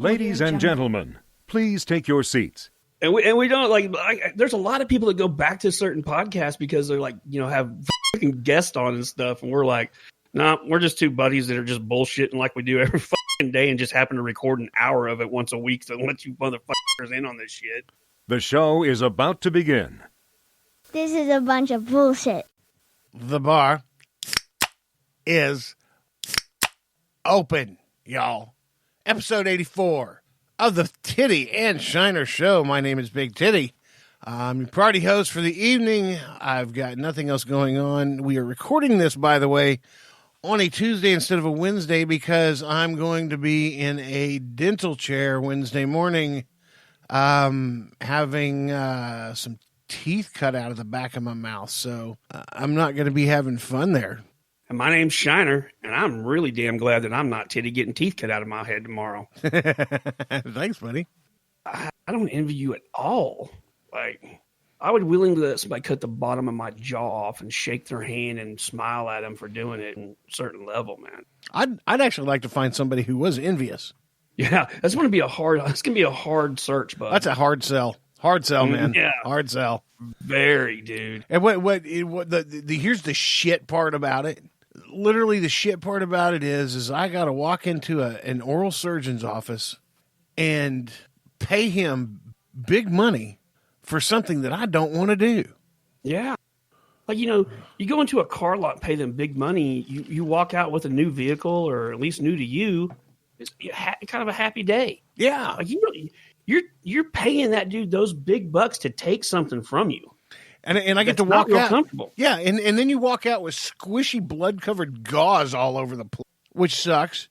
Ladies and gentlemen, please take your seats. And we don't like there's a lot of people that go back to certain podcasts because they're like, have fucking guests on and stuff. And we're like, nah, we're just two buddies that are just bullshitting like we do every fucking day and just happen to record an hour of it once a week to let you motherfuckers in on this shit. The show is about to begin. This is a bunch of bullshit. The bar is open, y'all. Episode 84 of the Tiddy and Shiner Show. My name is Big Tiddy. I'm your party host for the evening. I've got nothing else going on. We are recording this, by the way, on a Tuesday instead of a Wednesday because I'm going to be in a dental chair Wednesday morning having some teeth cut out of the back of my mouth. So I'm not going to be having fun there. And my name's Shiner, and I'm really damn glad that I'm not Tiddy getting teeth cut out of my head tomorrow. Thanks, buddy. I don't envy you at all. Like, I would willingly let somebody cut the bottom of my jaw off and shake their hand and smile at them for doing it in a certain level, man. I'd actually like to find somebody who was envious. Yeah, that's going to be a hard search, bud. That's a hard sell. Hard sell, man. Yeah. Hard sell. Very, dude. And here's the shit part about it. Literally, the shit part about it is I got to walk into an oral surgeon's office and pay him big money for something that I don't want to do. Yeah. Like, you go into a car lot and pay them big money. You walk out with a new vehicle, or at least new to you. It's kind of a happy day. Yeah. Like, you're paying that dude those big bucks to take something from you. And I get to walk out comfortable. Yeah, and then you walk out with squishy blood-covered gauze all over the place, which sucks.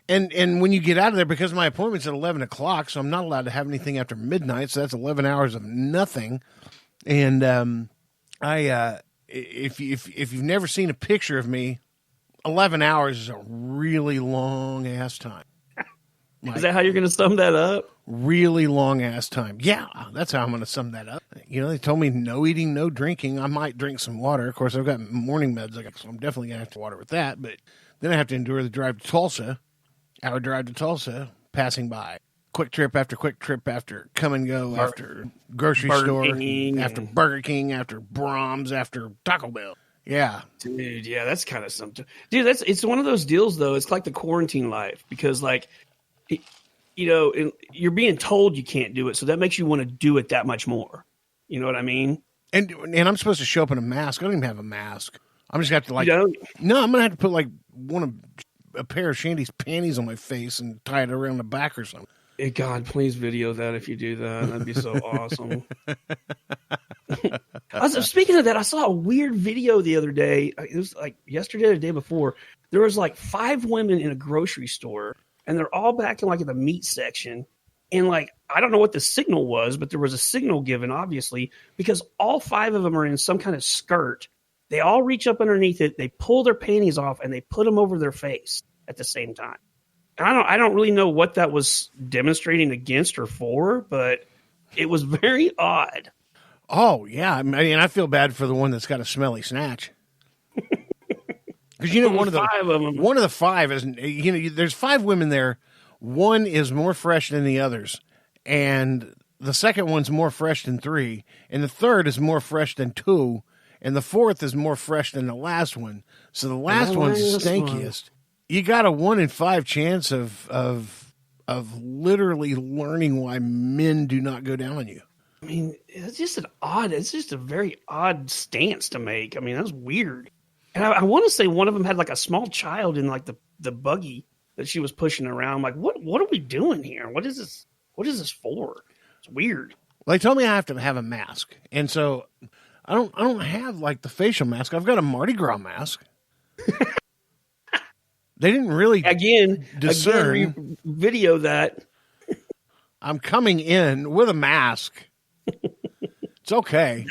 And when you get out of there, because my appointment's at 11 o'clock, so I'm not allowed to have anything after midnight, so that's 11 hours of nothing. And if you've never seen a picture of me, 11 hours is a really long-ass time. Is that how you're going to sum that up? Really long ass time. Yeah, that's how I'm going to sum that up. They told me no eating, no drinking. I might drink some water. Of course, I've got morning meds, so I'm definitely going to have to water with that. But then I have to endure the drive to Tulsa, hour drive to Tulsa, passing by. Quick trip after come and go, after grocery store, after Burger King, after Brahms, after Taco Bell. Yeah. Dude, yeah, that's kind of something. Dude, it's one of those deals, though. It's like the quarantine life because, like, you're being told you can't do it, so that makes you want to do it that much more. You know what I mean? And I'm supposed to show up in a mask. I don't even have a mask. I'm just going to have to, no, I'm going to have to put, a pair of Shandy's panties on my face and tie it around the back or something. Hey, God, please video that if you do that. That'd be so awesome. Speaking of that, I saw a weird video the other day. It was like yesterday or the day before. There was like 5 women in a grocery store. And they're all back in like the meat section. And like, I don't know what the signal was, but there was a signal given, obviously, because all 5 of them are in some kind of skirt. They all reach up underneath it. They pull their panties off and they put them over their face at the same time. And I don't really know what that was demonstrating against or for, but it was very odd. Oh, yeah. I mean, I feel bad for the one that's got a smelly snatch. Because one of the 5 is, there's 5 women there. One is more fresh than the others, and the second one's more fresh than 3, and the third is more fresh than 2, and the fourth is more fresh than the last one. So the last one's the stinkiest. You got a 1 in 5 chance of literally learning why men do not go down on you. I mean, it's just a very odd stance to make. I mean, that's weird. And I want to say one of them had like a small child in like the buggy that she was pushing around. Like, what are we doing here? What is this? What is this for? It's weird. Well, they told me I have to have a mask, and so I don't have like the facial mask. I've got a Mardi Gras mask. They didn't really discern. Video that. I'm coming in with a mask. It's okay.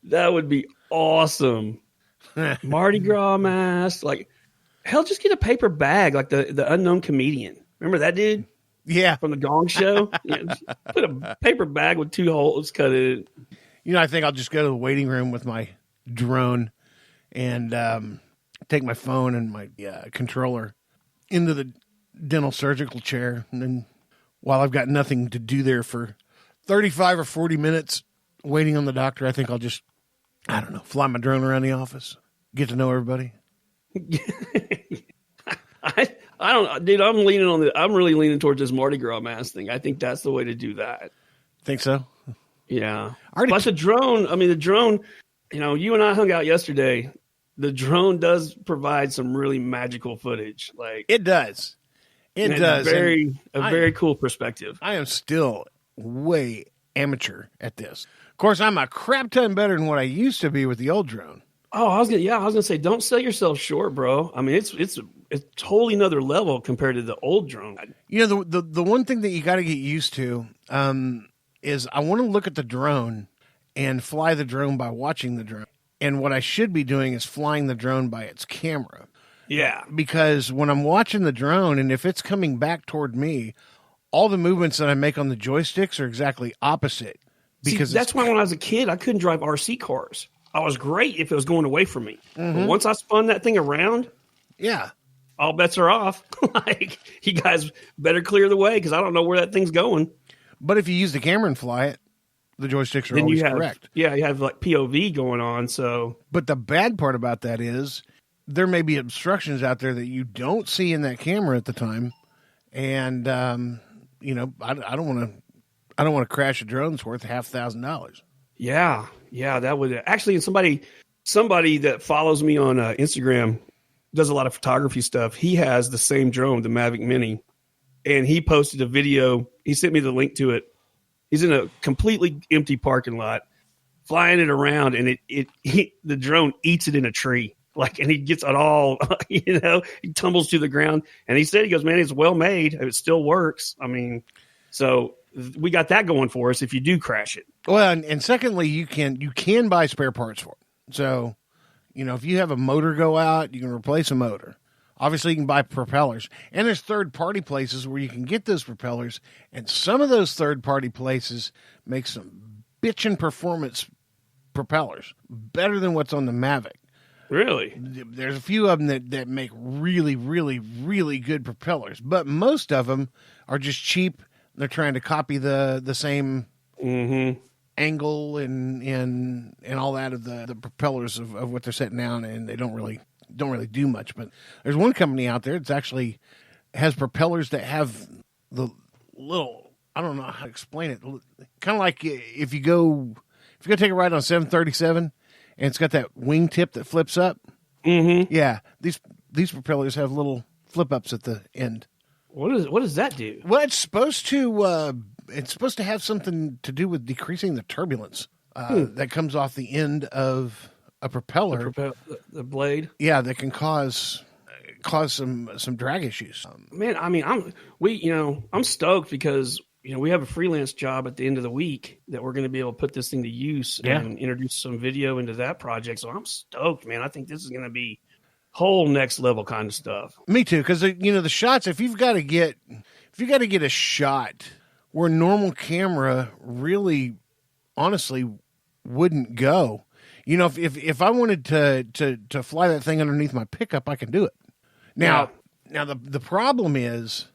That would be awesome. Mardi Gras mask, like hell, just get a paper bag like the unknown comedian. Remember that dude? Yeah, from the Gong Show. Put a paper bag with 2 holes cut in it. I think I'll just go to the waiting room with my drone and take my phone and my controller into the dental surgical chair, and then while I've got nothing to do there for 35 or 40 minutes waiting on the doctor, I think I'll just, I don't know, fly my drone around the office, get to know everybody. I don't, dude. I'm really leaning towards this Mardi Gras mask thing. I think that's the way to do that. Think so? Yeah. Plus the drone. I mean, the drone. You know, you and I hung out yesterday. The drone does provide some really magical footage. Like it does. It does. Very cool perspective. I am still way amateur at this. Of course, I'm a crap ton better than what I used to be with the old drone. Oh, I was gonna say, don't sell yourself short, bro. I mean, it's totally another level compared to the old drone. You know, the one thing that you got to get used to is I want to look at the drone and fly the drone by watching the drone. And what I should be doing is flying the drone by its camera. Yeah. Because when I'm watching the drone and if it's coming back toward me, all the movements that I make on the joysticks are exactly opposite. Because that's why when I was a kid, I couldn't drive RC cars. I was great if it was going away from me. Mm-hmm. But once I spun that thing around, yeah, all bets are off. Like, you guys better clear the way because I don't know where that thing's going. But if you use the camera and fly it, the joysticks are always correct. Yeah, you have like POV going on. So, but the bad part about that is there may be obstructions out there that you don't see in that camera at the time, and you know, I don't want to crash a drone that's worth $5,000. Yeah, that would actually. And somebody that follows me on Instagram does a lot of photography stuff. He has the same drone, the Mavic Mini, and he posted a video. He sent me the link to it. He's in a completely empty parking lot, flying it around, and the drone eats it in a tree. Like, and he gets it all, you know, he tumbles to the ground. And he said, he goes, man, it's well made. It still works. I mean, so we got that going for us if you do crash it. Well, and secondly, you can buy spare parts for it. So, you know, if you have a motor go out, you can replace a motor. Obviously, you can buy propellers. And there's third-party places where you can get those propellers. And some of those third-party places make some bitchin' performance propellers. Better than what's on the Mavic. Really? There's a few of them that make really, really, really good propellers. But most of them are just cheap. They're trying to copy the same angle and all that of the propellers of what they're setting down, and they don't really do much. But there's one company out there that's actually has propellers that have the little, I don't know how to explain it, kind of like if you go take a ride on 737 and it's got that wingtip that flips up. Mm-hmm. Yeah, these propellers have little flip ups at the end. What does that do? Well, it's supposed to have something to do with decreasing the turbulence that comes off the end of a propeller. The blade. Yeah, that can cause some drag issues. Man, I mean, I'm stoked because, you know, we have a freelance job at the end of the week that we're going to be able to put this thing to use and introduce some video into that project. So I'm stoked, man. I think this is going to be whole next level kind of stuff. Me too, because you know the shots. If you got to get a shot where a normal camera really, honestly, wouldn't go. You know, if I wanted to fly that thing underneath my pickup, I can do it. Now the problem is,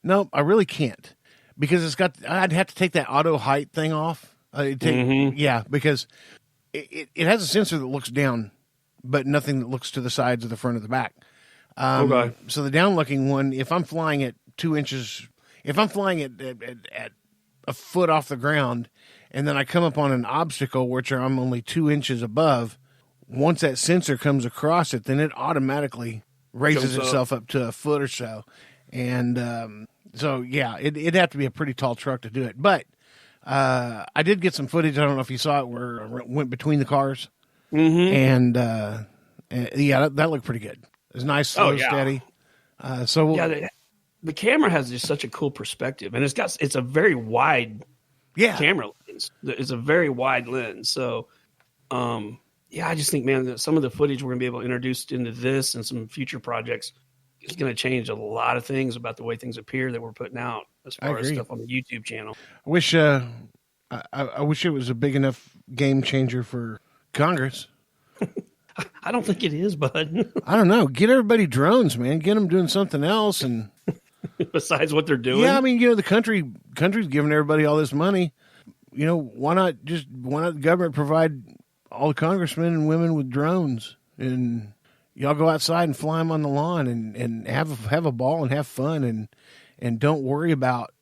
no, I really can't, because I'd have to take that auto height thing off. Yeah, because it has a sensor that looks down, but nothing that looks to the sides or the front or the back. Okay. So the down-looking one, if I'm flying at 2 inches, if I'm flying at a foot off the ground, and then I come up on an obstacle which I'm only 2 inches above, once that sensor comes across it, then it automatically raises itself up to a foot or so. And so, yeah, it'd have to be a pretty tall truck to do it. But I did get some footage. I don't know if you saw it, where it went between the cars. Mm-hmm. And yeah, that looked pretty good. It was nice, slow, steady. The camera has just such a cool perspective, and it's a very wide camera lens. It's a very wide lens. So, I just think, man, that some of the footage we're gonna be able to introduce into this and some future projects is gonna change a lot of things about the way things appear that we're putting out as far as stuff on the YouTube channel. I wish I wish it was a big enough game changer for Congress. I don't think it is, bud. I don't know. Get everybody drones, man. Get them doing something else, and besides what they're doing. Yeah, I mean, you know, the country country's giving everybody all this money. Why not the government provide all the congressmen and women with drones, and y'all go outside and fly them on the lawn and have a ball and have fun and don't worry about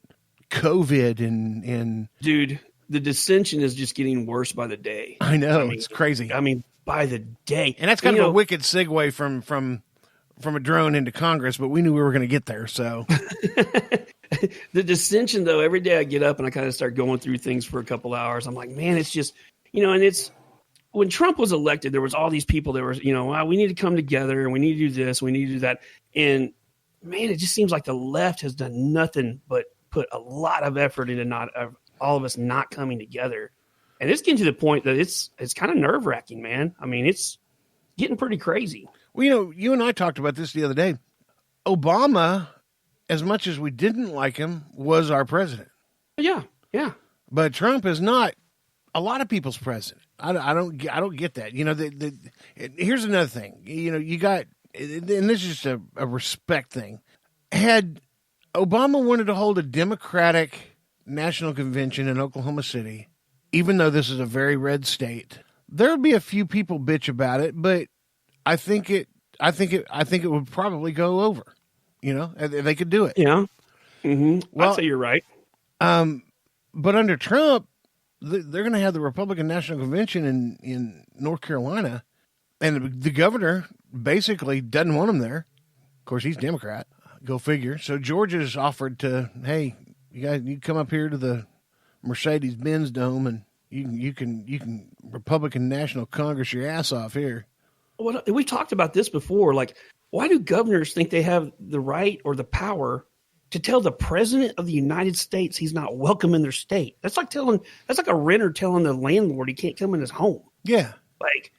COVID and dude, the dissension is just getting worse by the day. I know, it's crazy. I mean, by the day. And that's kind of a wicked segue from a drone into Congress, but we knew we were going to get there. So the dissension, though, every day I get up and I kind of start going through things for a couple hours. I'm like, man, it's just, and it's when Trump was elected, there was all these people that were, we need to come together and we need to do this, we need to do that. And man, it just seems like the left has done nothing but put a lot of effort into all of us not coming together. And it's getting to the point that it's kind of nerve wracking, man. I mean, it's getting pretty crazy. Well, you and I talked about this the other day. Obama, as much as we didn't like him, was our president. Yeah. But Trump is not a lot of people's president. I don't get that. Here's another thing. You got, and this is just a respect thing. Had Obama wanted to hold a Democratic national convention in Oklahoma City, even though this is a very red state, there would be a few people bitch about it, but I think it would probably go over. They could do it. Yeah. Mm-hmm. Well, I'd say you're right. But under Trump, they're going to have the Republican National Convention in North Carolina, and the governor basically doesn't want him there. Of course, he's Democrat. Go figure. So Georgia's offered to, hey, you guys, you come up here to the Mercedes-Benz Dome, and you can Republican National Congress your ass off here. Well, we talked about this before. Like, why do governors think they have the right or the power to tell the president of the United States he's not welcome in their state? That's like a renter telling the landlord he can't come in his home. Yeah. Like,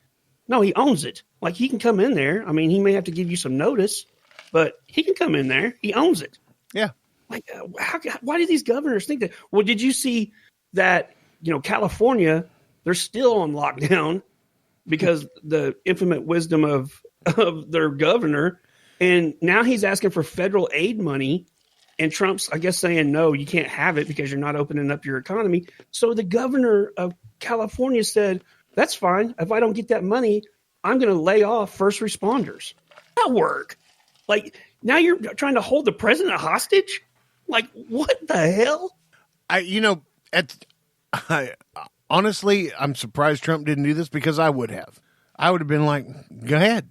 no, he owns it. Like, he can come in there. I mean, he may have to give you some notice, but he can come in there. He owns it. Yeah. Like, why do these governors think that? Well, did you see that, California, they're still on lockdown because the infinite wisdom of their governor. And now he's asking for federal aid money. And Trump's, I guess, saying, no, you can't have it because you're not opening up your economy. So the governor of California said, that's fine. If I don't get that money, I'm going to lay off first responders. That work. Like, now you're trying to hold the president hostage? Like, what the hell? Honestly, I'm surprised Trump didn't do this because I would have. I would have been like, go ahead,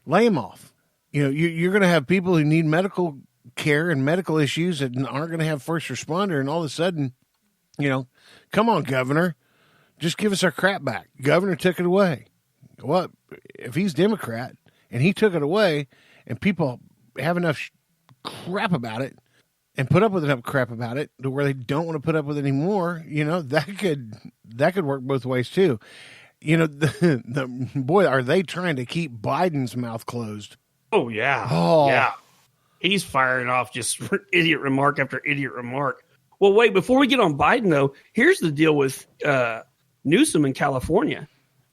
lay him off. You're going to have people who need medical care and medical issues that aren't going to have first responder, and all of a sudden, come on, governor, just give us our crap back. Governor took it away. What if he's Democrat and he took it away, and people have enough crap about it and put up with enough crap about it to where they don't want to put up with it anymore? That could work both ways too. Boy, are they trying to keep Biden's mouth closed? Oh yeah, yeah. He's firing off just idiot remark after idiot remark. Well, wait, before we get on Biden, though, here's the deal with Newsom in California.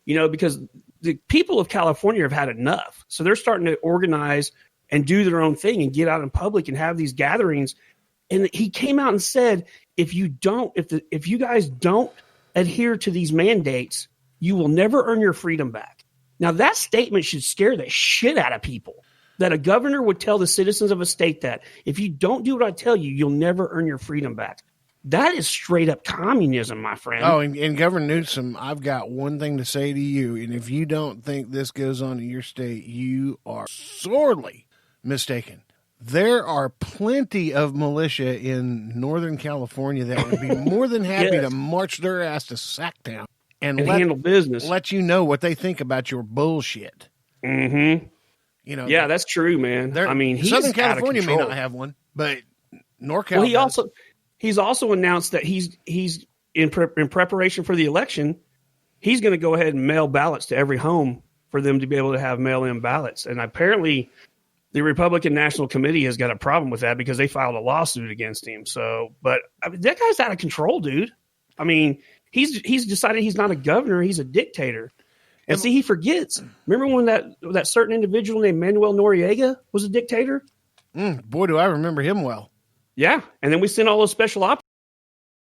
Because the people of California have had enough. So they're starting to organize and do their own thing and get out in public and have these gatherings. And he came out and said, if you guys don't adhere to these mandates, you will never earn your freedom back. Now, that statement should scare the shit out of people. That a governor would tell the citizens of a state that if you don't do what I tell you, you'll never earn your freedom back. That is straight up communism, my friend. Oh, and Governor Newsom, I've got one thing to say to you. And if you don't think this goes on in your state, you are sorely mistaken. There are plenty of militia in Northern California that would be more than happy to march their ass to Sacktown and handle business. Let you know what they think about your bullshit. Mm-hmm. Yeah, that's true, man. I mean, Southern California may not have one, but NorCal. Well, he's also announced that he's in preparation for the election. He's going to go ahead and mail ballots to every home for them to be able to have mail-in ballots. And apparently, the Republican National Committee has got a problem with that because they filed a lawsuit against him. So, but that guy's out of control, dude. I mean, he's decided he's not a governor; he's a dictator. And see, he forgets. Remember when that certain individual named Manuel Noriega was a dictator? Boy, do I remember him well. Yeah. And then we sent all those special operators